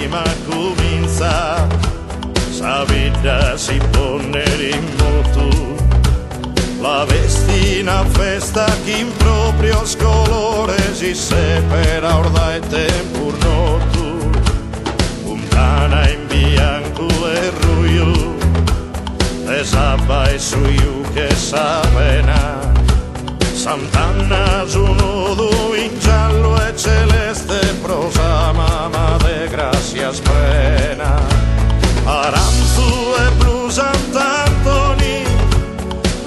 prima comincia, sa vita si pone in moto, la vestina festa che in proprio scolore si separa ormai tempo noto, puntana in bianco e ruio, e sabbai su che savena, Sant'Anna su nudo in giallo e celeste, prosa mamma de gracias plena, aranzo e blu Sant'Antoni,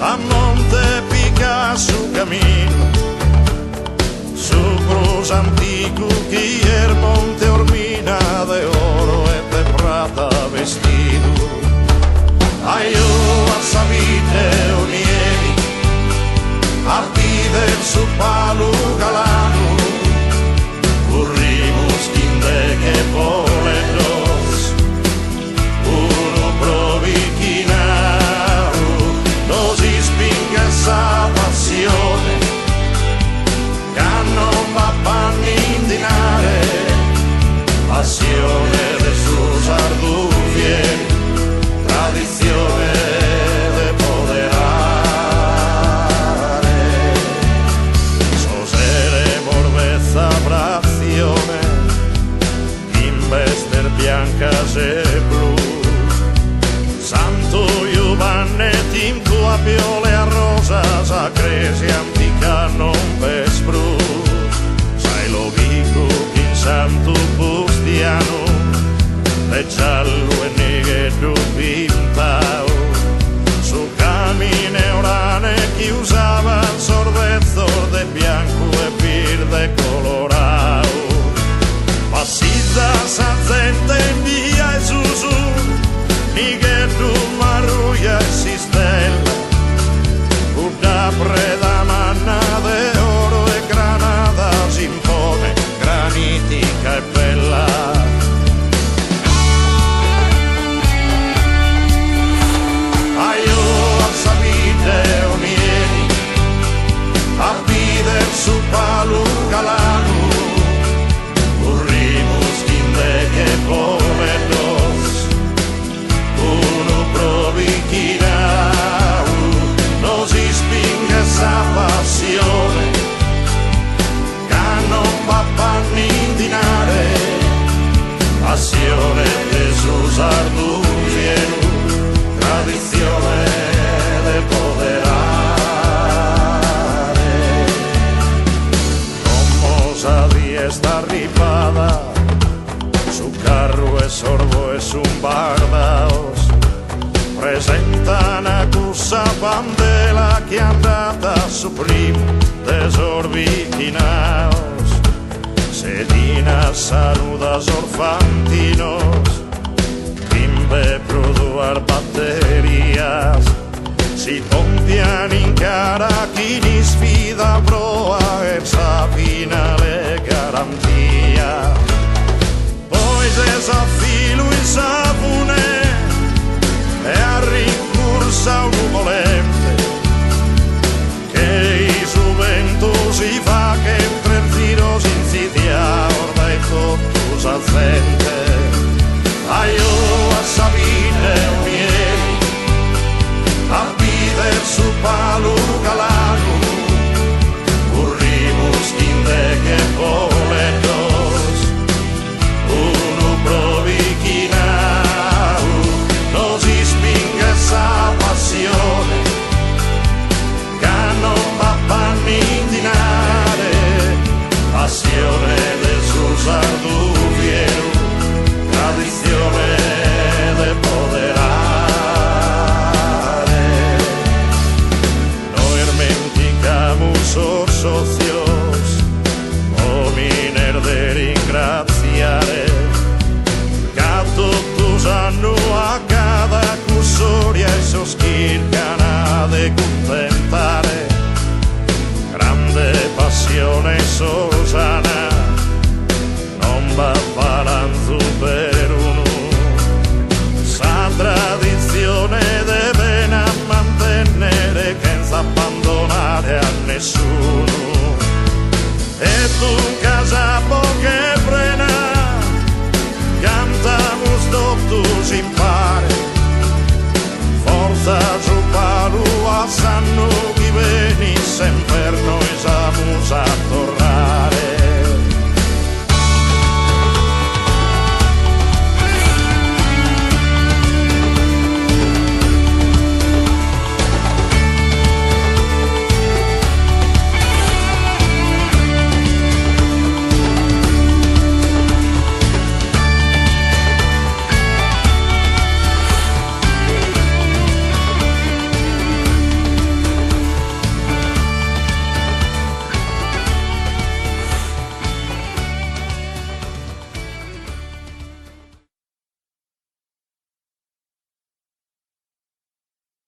a monte pica su camino, su cruz antico que el monte Ormina de oro e de plata vestido, ay yo a sabite unieri, a pide su palo galano, corrimos quinde que polenos, uno provichinao, nos ispinga esa passione, che non va a indinare, passione de sus ardufieri, tradizione de poderare, sosere morbezza brazione, invester biancas e blu, Santo Giovanni tinto a piole a rosas, a cresi antica non vespru, sai lo dico che in Santo Pustiano, de giallo e negro pintao, su camine orane che usavan sorbezzo de bianco e pir de colorao, passizza sa gente in via e susu, nighetto marruia e sistella, una preda manna de oro e granada si impone, granitica e bella. A pide su palo galano, corrimos quinde que pomenos, uno provichinao, nos ispinga esa passione, che non va a indinare, passione de sus ardufieri, tradizione de poderare. Está arribada, su carro es sorbo, es un bardaos, presentan accusa bandela che è andata su primo desorbitinaos, sedina saludas orfantinos, timbe produar baterías, si pompian in cara chi ni sfida proa e sa finale garantia, poi se sa filo il sapone e a rincorsa un volente, che i su vento si fa che entre il tiro si insidia ormai tutto sa gente, aio a Sabine unieri, a pide su palo galano, corrimos quinde que polenos, uno provichinao, nos ispinga esa passione, che non va a indinare, passione del suo sardufiero, tradizione de poderare. Sos socios, hominer de ringraziare, che todos hanno a cada custodia e soschircana de contentare, grande passione solo